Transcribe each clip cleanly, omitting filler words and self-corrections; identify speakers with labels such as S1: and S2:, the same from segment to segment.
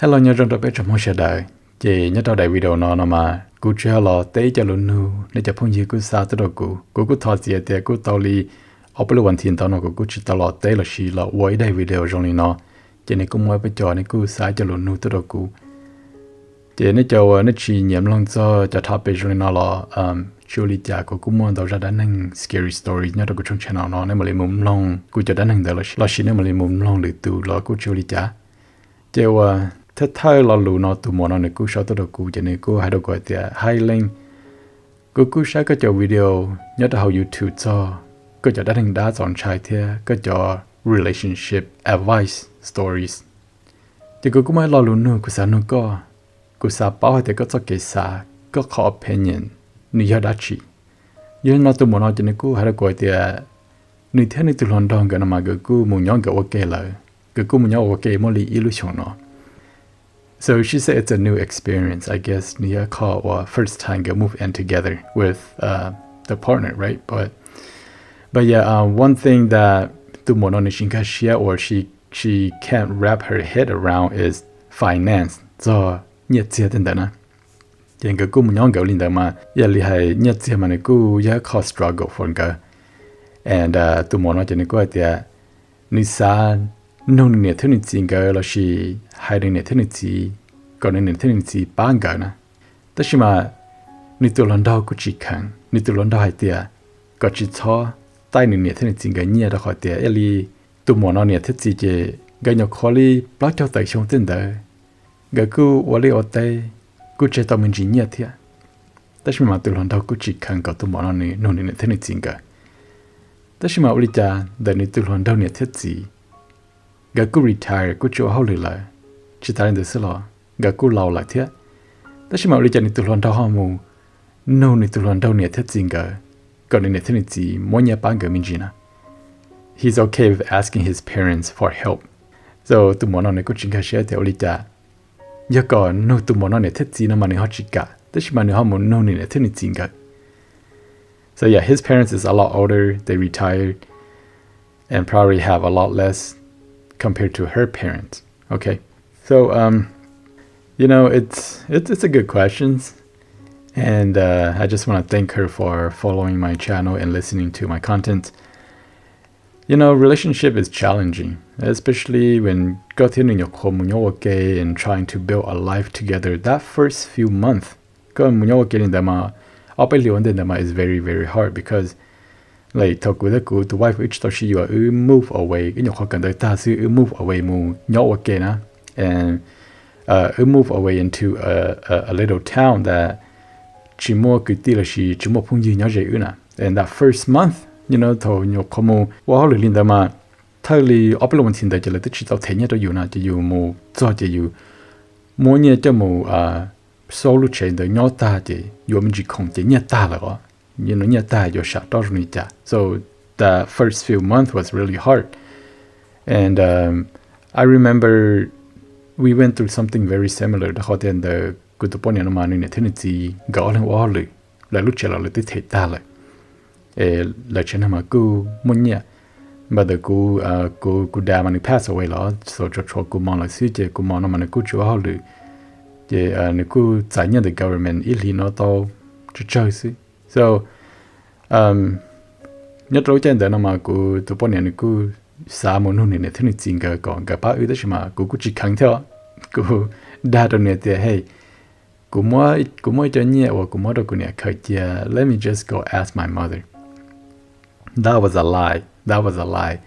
S1: Hello nhớ trong tập trong mỗi đời chị nhớ trong đại video nó mà cú chơi là tế cho luôn nu để cho phong gì cú sao tới đâu cú thọ gì thì cú tao li ở bênวันthiên tao nó cú chỉ tao là tế là xí là quay đại video trong này nó chị này cũng mới bây giờ này cú sao cho luôn nu tới đâu chị này cho nó chỉ nhầm lòng cho thọ bên trong này nó là chú lý trả của cú muốn đầu ra đá năng scary story nhớ trong cái trong channel nó nên mà lấy mồm long cú cho đá năng đó là xí nên mà lấy mồm long được tu là cú chú lý trả chị thế thay là lù nó tụi món này cú sao tôi được cú cho nên cú hay được gọi thì hay lên cú sẽ có cho video nhớ到 YouTube cho có cho đăng đá chọn trai thì có cho relationship advice stories thì cú mới lo lù nữa cú sao nữa cú sao bảo thì có cho cái sao có khó opinion như đã chỉ nhưng nó tụi món cho nên cú hay được gọi thì như thế này tụi London cái mà cú muốn nhớ cái ok là cú muốn nhớ ok mới lý illusion nó. So she said it's a new experience, I guess. Nia call or first time get move in together with the partner, right? But yeah, one thing that or she can't wrap her head around is finance. So nhiệt tiền tên đó. Những cái cô muốn nhong gạo linh đó mà, giờ li hay nhiệt tiền mà này cô giờ call struggle for cái, and tụi món nó cho nên cô thì ni sa nông nghiệp thế này chỉ cái là chỉ hai đứa này thế này chỉ còn này thế này chỉ ba cái nè, tất nhiên mà ni tụi lần đầu cũng chỉ khang, ni tụi lần đầu hay tiệt, có chỉ cho tay này thế này chỉ cái nhẹ đó khỏi tiệt, eli tụi món nó này thế chỉ cái nhỏ khó li bắt cho tay xong tên đó, cái cứ ở đây ở đây cứ chơi tao mình chỉ nhẹ thiệt, tất nhiên mà tụi lần đầu cũng chỉ khang có tụi món nó này nông nghiệp thế này chỉ cái, tất nhiên mà ở đây cha đời ni tụi lần đầu này thế chỉ gã cứ retire cứ cho hậu lại chỉ ta đến đó là gã cứ lâu lại thế tất nhiên mà bây giờ này tụi lần đầu họ mua nô này tụi lần đầu này thế gì cả còn này thế này gì mỗi nhà bán cái mình gì nè he's okay with asking his parents for help so tụi món này cứ chính cái sẽ theo lý trả giờ còn nô tụi món này thế gì nó mà này họ chỉ cả tất nhiên mà này họ muốn nô này thế này gì cả so yeah his parents is a lot older they retired and probably have a lot less compared to her parents. Okay, so you know, it's a good questions, and I just want to thank her for following my channel and listening to my content. You know, relationship is challenging, especially when getting in your community and trying to build a life together. That first few months, is very very hard because like talk with the wife each time she move away cái nhỏ cần tới ta sẽ move away mu nhỏ ok na and move away into a little town that chỉ mua cái tỷ là chỉ mua phong gì nhỏ dễ na and that first month you know thôi nhỏ có mu wow lì linh mà thay li ở bên trên đây chỉ là chỉ tao thấy nhá tôi na chỉ mu cho chỉ mua nhá cho mu số lúc trên đời nhỏ ta chỉ mình chỉ không chỉ nhá ta là có you know, so the first few months was really hard. And I remember we went through something very similar. The hot and the good upon your man in eternity, going wally, la lucha la little tale. La chenamaku, munya. But the go down and pass away, Lord. So Chokumon like CJ Kumon and a good holu. And the good Tanya the government, illy not all to choice. So, nhất đối trên đó mà cô tụi bọn này cô xa một nông này thế này chính cái còn cái bác ấy đó mà cô chỉ khăng theo cô đa đồ này thì hey cô mới cho nhẹ và cô mới đâu cô này khởi chia let me just go ask my mother. That was a lie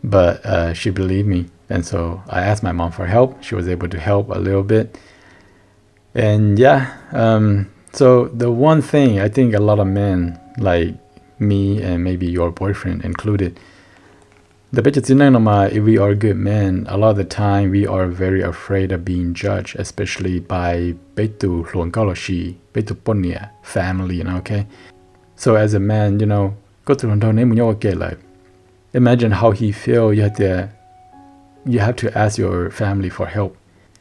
S1: but she believed me and so I asked my mom for help. She was able to help a little bit and yeah so the one thing I think a lot of men like me and maybe your boyfriend included, if we are good men, a lot of the time we are very afraid of being judged, especially by family, you know, okay? So as a man, you know, imagine how he feel, you have to ask your family for help.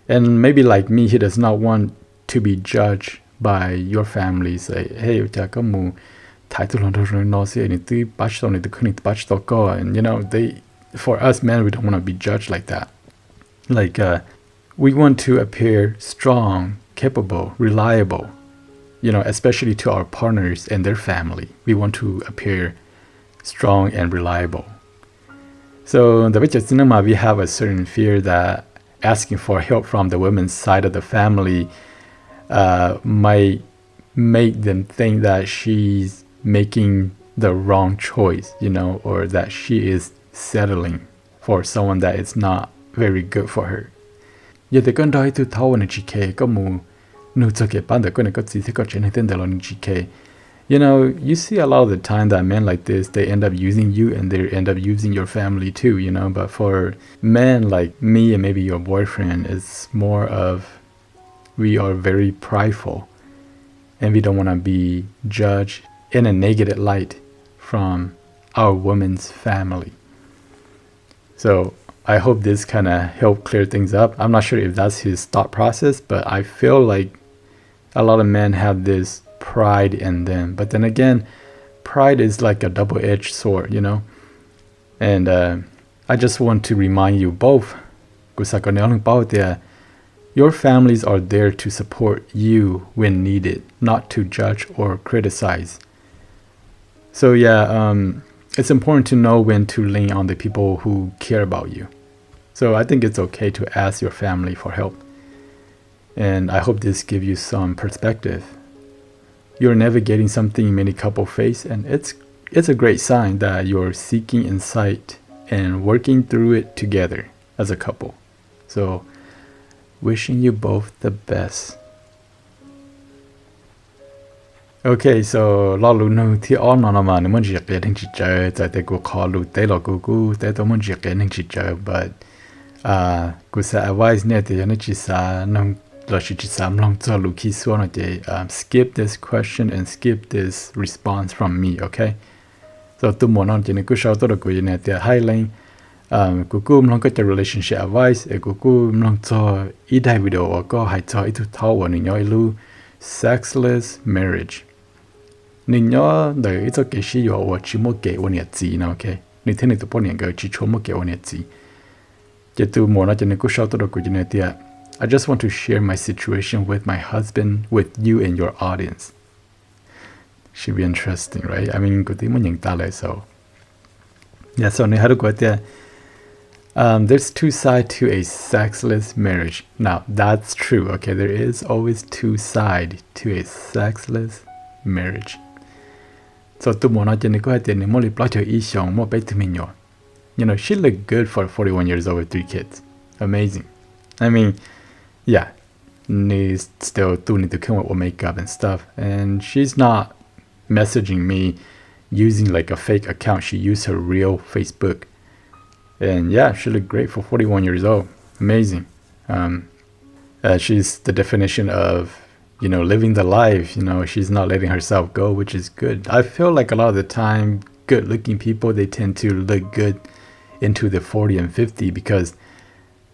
S1: And maybe like me, he does not want to be judged by your family. Say, hey, and you know, for us men, we don't want to be judged like that. Like we want to appear strong, capable, reliable, especially to our partners and their family. We want to appear strong and reliable. So the Vichya Cinema, we have a certain fear that asking for help from the women's side of the family might make them think that she's making the wrong choice, or that she is settling for someone that is not very good for her. Giờ thì con đôi từ thâu này chỉ kể có mù nụ cho cái bản được con này có gì thì có chuyện tên đó chỉ kể. You see a lot of the time that men like this, they end up using you and they end up using your family too, But for men like me and maybe your boyfriend, it's more of we are very prideful and we don't want to be judged in a negative light from our woman's family. So I hope this kind of helped clear things up. I'm not sure if that's his thought process, but I feel like a lot of men have this pride in them. But then again, pride is like a double-edged sword, And I just want to remind you both, your families are there to support you when needed, not to judge or criticize. So it's important to know when to lean on the people who care about you. So I think it's okay to ask your family for help. And I hope this gives you some perspective. You're navigating something many couples face, and it's a great sign that you're seeking insight and working through it together as a couple. So wishing you both the best. Okay, so lo lu nu thi on no ma ni mon ji ke thing chi che za te ko kho lu te lo ku te to mon ji ke ning chi che, but ku sa advice ne te ne chi sa no lo chi sa long zo lu ki so no te skip this question and skip this response from me, okay? So tu mo non je ne ku sha to ko ne te highline ku long ko te relationship advice e ku long zo I dai video or ko hai zo I tu thao wa ni nyoi lu sexless marriage. Ni nhớ đời ít cái gì ở chỉ một cái vấn đề gì nào, ok? Ni thế này tụi bọn người chỉ cho một cái vấn đề gì. Chỉ tụi muốn nói cho nên cũng sao tôi được cái này thì I just want to share my situation with my husband, with you and your audience. Should be interesting, right? I mean, cái tí muốn nhận ta lại so. Yeah, so này hay được cái there's two sides to a sexless marriage. Now, that's true, okay? There is always two sides to a sexless marriage. So tu mo na jene ko hate ni mo li plot yi xiong mo pe tu mi nyo. She looked good for 41 years old with 3 kids. Amazing. I mean, yeah, needs still do need to come up with makeup and stuff. And she's not messaging me using like a fake account. She used her real Facebook. And yeah, she looked great for 41 years old. Amazing. She's the definition of living the life. She's not letting herself go, which is good. I feel like a lot of the time, good-looking people, they tend to look good into the 40 and 50 because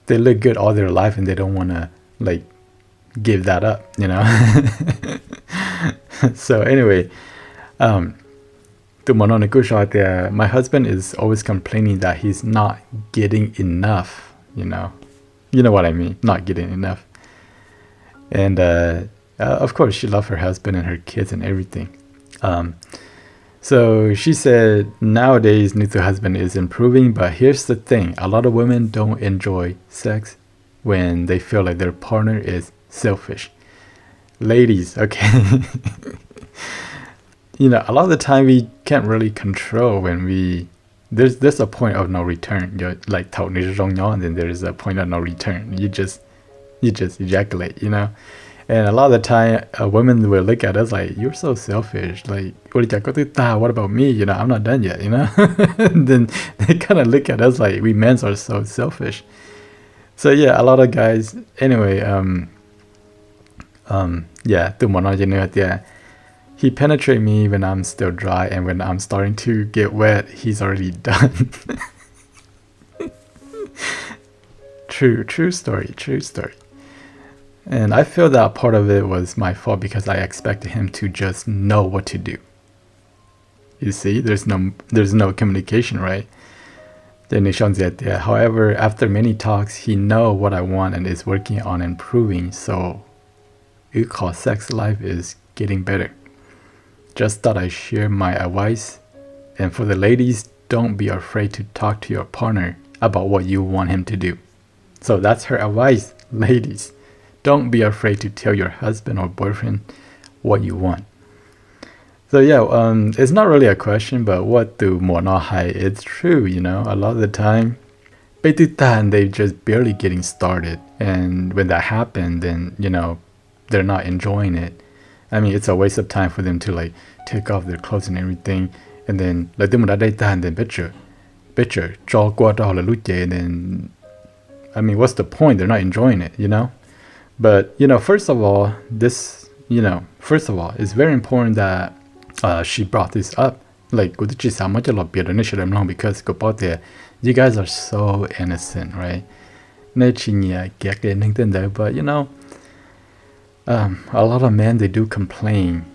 S1: they look good all their life and they don't want to give that up, So anyway, my husband is always complaining that he's not getting enough, You know what I mean, not getting enough. And of course, she loved her husband and her kids and everything. So she said nowadays Nitsu's husband is improving, but here's the thing. A lot of women don't enjoy sex when they feel like their partner is selfish. Ladies, okay. A lot of the time we can't really control when there's a point of no return. You're like and then there's a point of no return. You just ejaculate, And a lot of the time, women will look at us like, you're so selfish. Like, what about me? I'm not done yet, And then they kind of look at us like we men are so selfish. So yeah, a lot of guys, anyway, he penetrates me when I'm still dry, and when I'm starting to get wet, he's already done. True story. And I feel that part of it was my fault because I expected him to just know what to do. You see, there's no communication, right? However, after many talks, he know what I want and is working on improving. So, sex life is getting better. Just thought I'd share my advice. And for the ladies, don't be afraid to talk to your partner about what you want him to do. So that's her advice, ladies. Don't be afraid to tell your husband or boyfriend what you want. So yeah, it's not really a question, but what do more not high? It's true, a lot of the time, they just barely getting started. And when that happens, then, they're not enjoying it. I mean, it's a waste of time for them to like take off their clothes and everything. And then like them that data and then picture, draw and then I mean, what's the point? They're not enjoying it, But first of all, it's very important that she brought this up. Like, because you guys are so innocent, right? But a lot of men, they do complain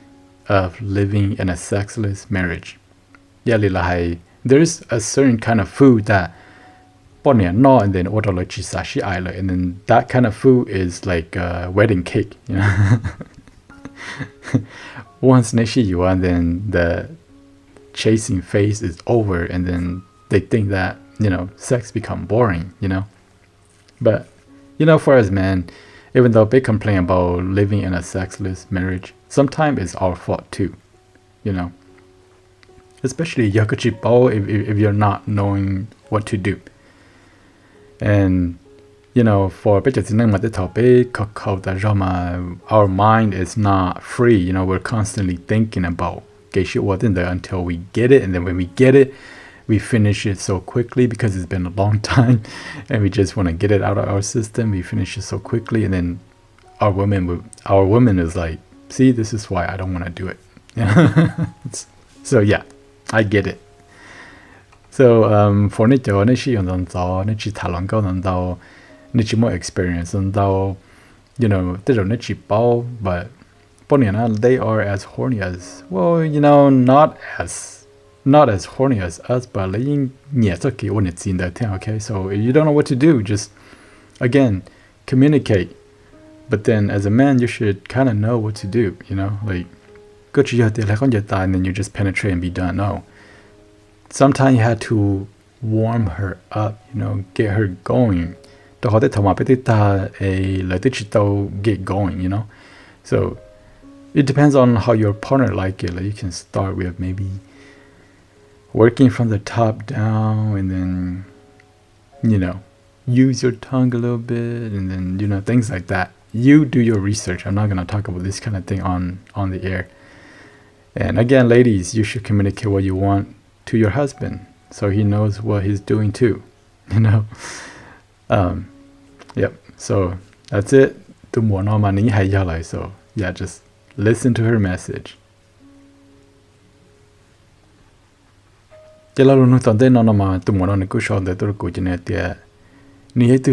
S1: of living in a sexless marriage. There's a certain kind of food that and then order like chisashi island, and then that kind of food is like a wedding cake, Once and then the chasing phase is over, and then they think that sex become boring, But for us men, even though they complain about living in a sexless marriage, sometimes it's our fault too, Especially if you're not knowing what to do. And for our mind is not free. We're constantly thinking about until we get it, and then when we get it, we finish it so quickly because it's been a long time, and we just want to get it out of our system. We finish it so quickly, and then our woman is like, see, this is why I don't want to do it. So yeah, I get it. So for more experience but they are as horny as not as horny as us, but okay. So if you don't know what to do, just again communicate. But then as a man, you should kind of know what to do, like and then you just penetrate and be done. No. Sometimes you have to warm her up, get her going. Get going, So it depends on how your partner like it. Like you can start with maybe working from the top down, and then, use your tongue a little bit, and then, things like that. You do your research. I'm not going to talk about this kind of thing on the air. And again, ladies, you should communicate what you want to your husband so he knows what he's doing too. Yep. So that's it. So yeah, just listen to her message.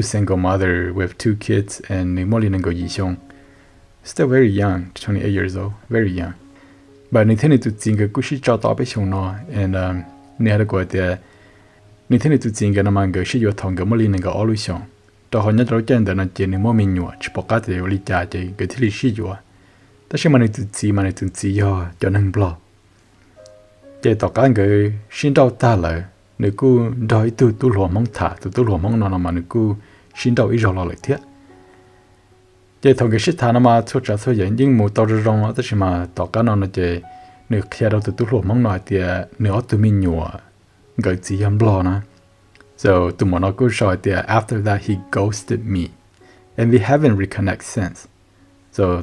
S1: Single mother with 2 kids and still very young, 28 years old, very young. But and and So after that he ghosted me, and we haven't reconnected since. So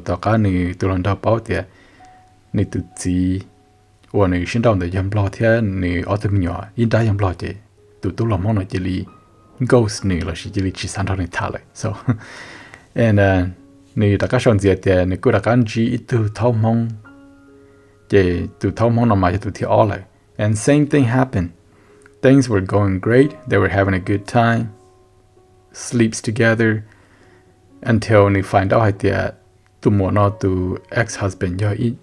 S1: ghost so and and same thing happened. Things were going great. They were having a good time. Sleeps together until they find out that ex-husband then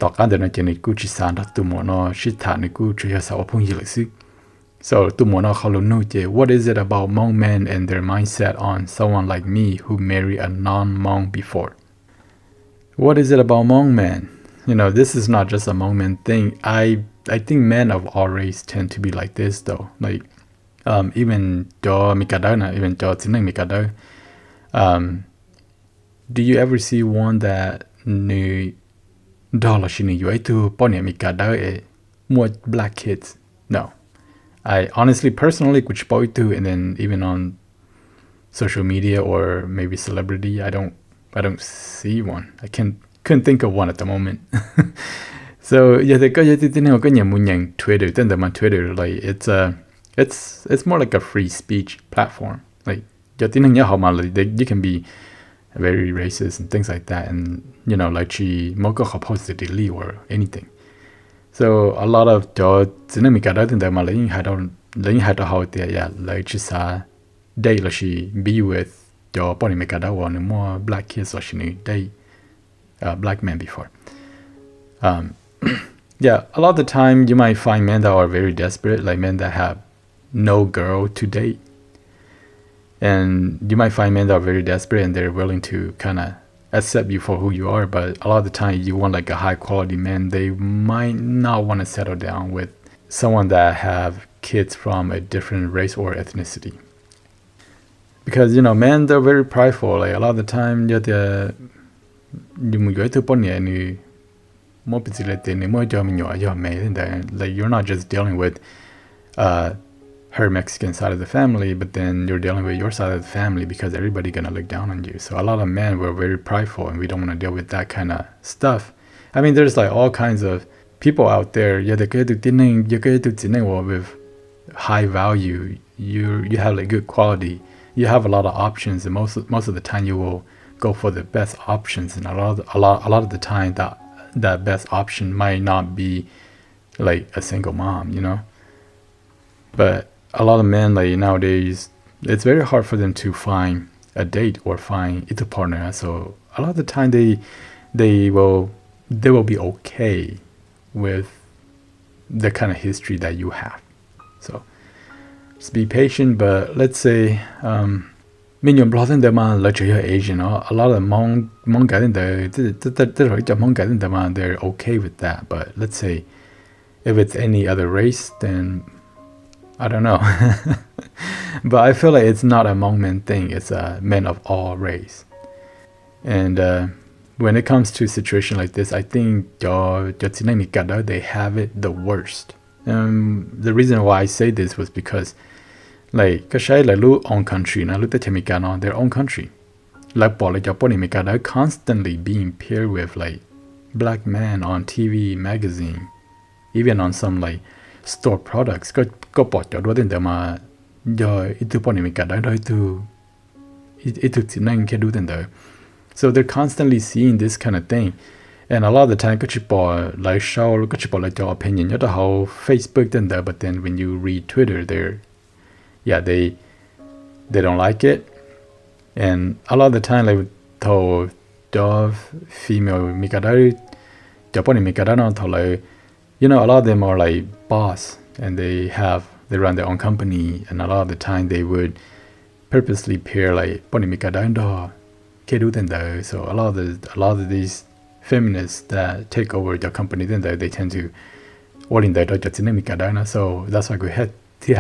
S1: ต่อการเดินในกูชิสานรักตัวมัวนอชิตาในกูช่วยสาวพุ่งยิ่งเลยสิ so ตัวมัวนอเขาลุ้นนู่นเจ what is it about Hmong men and their mindset on someone like me who married a non-Hmong before what is it about Hmong men this is not just a Hmong men thing I think men of all race tend to be like this though like even จอมิกาโดนะ even จอจินนึงมิกาโดdo you ever see one that นี่ dollar ชินี่อยู่ไอ้ตัวป้อนเนี่ยมิกาโดmore black kids no I honestly personally which boy too and then even on social media or maybe celebrity I don't see one I couldn't think of one at the moment so yeah they got you know có nhiều muốn nhận Twitter tên là Twitter like it's more like a free speech platform like you know how you can be very racist and things like that and like she moko positively or anything so a lot of cho chính mình cả đó thì mà lấy hai đó hậu thì like she sa day là she be with cho bọn mình cả đó or more black kids or she day black men before yeah a lot of the time you might find men that are very desperate like men that have no girl to date and you might find men that are very desperate and they're willing to kind of accept you for who you are but a lot of the time you want like a high quality man they might not want to settle down with someone that have kids from a different race or ethnicity because men they're very prideful like a lot of the time like you're not just dealing with her Mexican side of the family, but then you're dealing with your side of the family because everybody gonna look down on you. So a lot of men were very prideful and we don't want to deal with that kind of stuff. I mean, there's like all kinds of people out there. With high value, you have like good quality. You have a lot of options, and most of the time you will go for the best options. And a lot of the time that best option might not be like a single mom, But a lot of men like nowadays, it's very hard for them to find a date or find a partner. So a lot of the time they will be okay with the kind of history that you have. So just be patient. But let's say mình dùng plot in mà là chỉ Asian, a lot of Hmong guys in there, they're okay with that. But let's say if it's any other race, then I don't know. But I feel like it's not a Hmong men thing. It's a men of all race. And when it comes to a situation like this, I think they have it the worst. The reason why I say this was because like own country, their own country. Like they're constantly being paired with like black men on TV, magazine, even on some like store products. Có bỏ cho đối tượng mà giờ ít thứ bọn mình cả đó ít thứ chỉ nên cái đối tượng đó. So they're constantly seeing this kind of thing, and a lot of the time có chỉ bỏ like show, có chỉ bỏ lại cho opinion. Nhớ how Facebook then there, but then when you read Twitter, they don't like it, and a lot of the time like thầu cho female mình cả đó cho bọn mình cả đó nó thầu lại, a lot of them are like boss. And they run their own company, and a lot of the time they would purposely pair like so a lot of these feminists that take over their company then they tend to so that's why they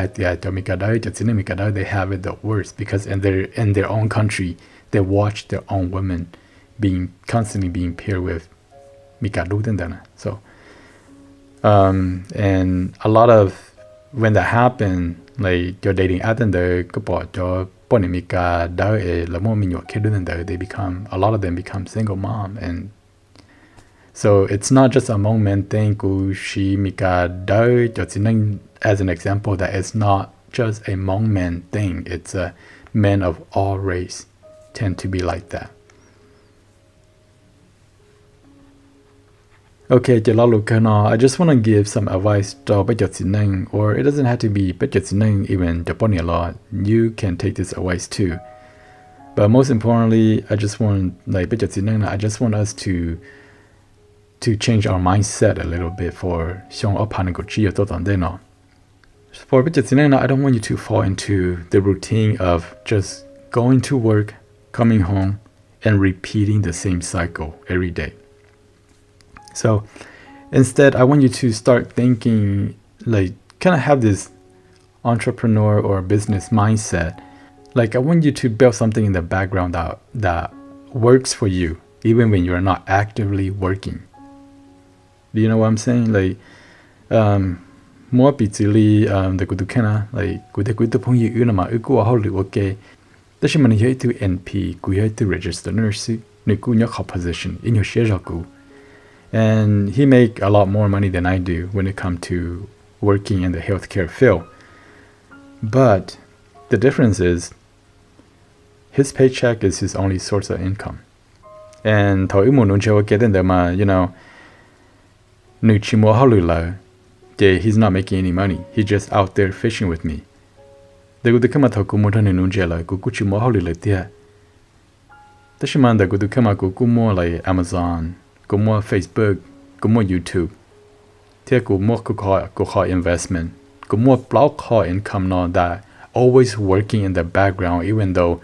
S1: have it the worst because in their own country they watch their own women constantly being paired with so and a lot of when that happen like you're dating at the they become a lot of them become single mom, and so it's not just a Hmong men thing as an example that it's not just a Hmong men thing, it's a men of all race tend to be like that. Okay, I just want to give some advice to Bajotsineng, or it doesn't have to be Bajotsineng, even Japoni law. You can take this advice too. But most importantly, I just want us to change our mindset a little bit for showing up on the For I don't want you to fall into the routine of just going to work, coming home, and repeating the same cycle every day. So instead, I want you to start thinking, like, kind of have this entrepreneur or business mindset. Like, I want you to build something in the background that works for you, even when you're not actively working. Do you know what I'm saying? Like, more bitterly, the good kind like good point you ma uku okay. The shimon here to NP, go to register nurse, nuku your position in your share. And he make a lot more money than I do when it comes to working in the healthcare field. But the difference is his paycheck is his only source of income. And he's not making any money. He's just out there fishing with me. Like Amazon, Facebook, YouTube. Investment. Block income that always working in the background, even though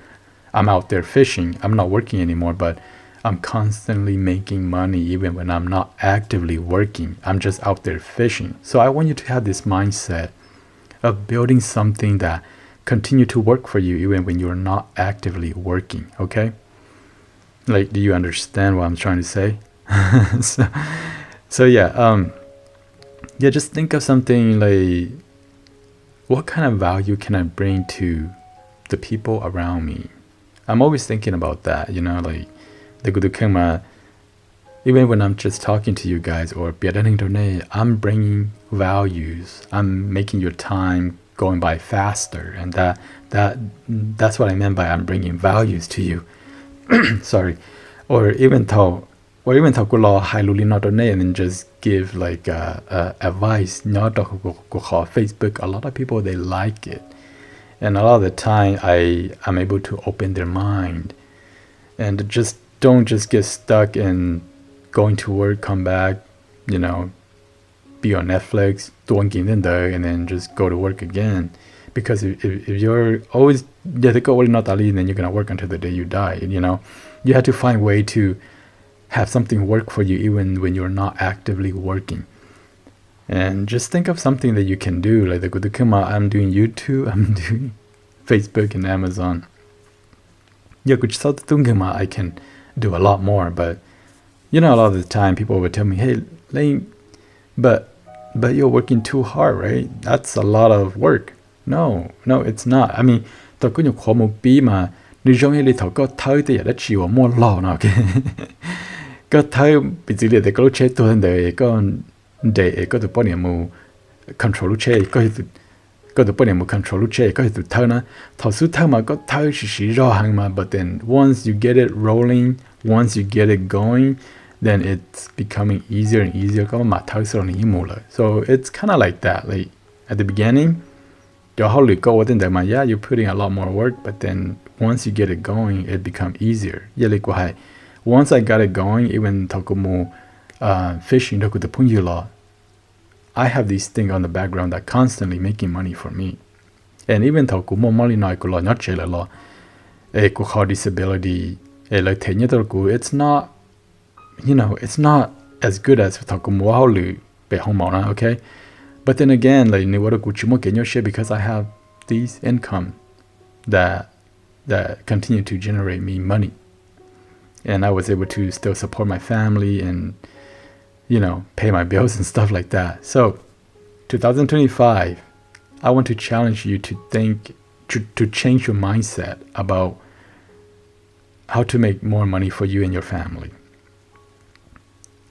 S1: I'm out there fishing. I'm not working anymore, but I'm constantly making money even when I'm not actively working. I'm just out there fishing. So I want you to have this mindset of building something that continue to work for you even when you're not actively working, okay? Like, do you understand what I'm trying to say? so yeah, just think of something like, what kind of value can I bring to the people around me? I'm always thinking about that, like, even when I'm just talking to you guys or I'm bringing values. I'm making your time going by faster, and that's what I meant by I'm bringing values to you. Sorry, or even though and then just give like advice. Facebook, a lot of people they like it, and a lot of the time I'm able to open their mind, and just don't just get stuck in going to work, come back, be on Netflix, and then just go to work again. Because if you're always then you're gonna work until the day you die. You have to find a way to have something work for you even when you're not actively working. And just think of something that you can do. Like I'm doing YouTube, I'm doing Facebook and Amazon. I can do a lot more, but a lot of the time people would tell me, hey Lane, but you're working too hard, right? That's a lot of work. No, it's not. I mean, control but then once you get it rolling, once you get it going, then it's becoming easier and easier. So it's kind of like that. Like at the beginning, you're putting a lot more work, but then once you get it going, it becomes easier. Once I got it going, even fishing, I have these things on the background that constantly making money for me. And even disability, it's not, it's not as good as okay? But then again, because I have these income that continue to generate me money. And I was able to still support my family and, pay my bills and stuff like that. So 2025, I want to challenge you to think, to change your mindset about how to make more money for you and your family.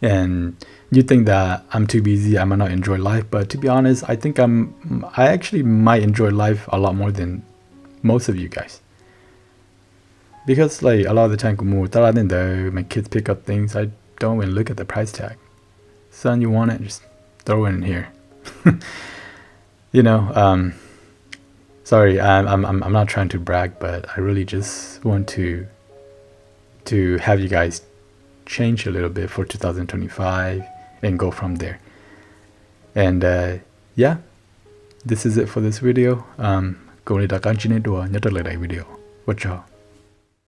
S1: And you think that I'm too busy, I might not enjoy life, but to be honest, I think I actually might enjoy life a lot more than most of you guys. Because like a lot of the time, my kids pick up things, I don't even look at the price tag. Son, you want it? Just throw it in here. Sorry, I'm not trying to brag, but I really just want to have you guys change a little bit for 2025 and go from there. And yeah, this is it for this video. Go to the video. Watch out.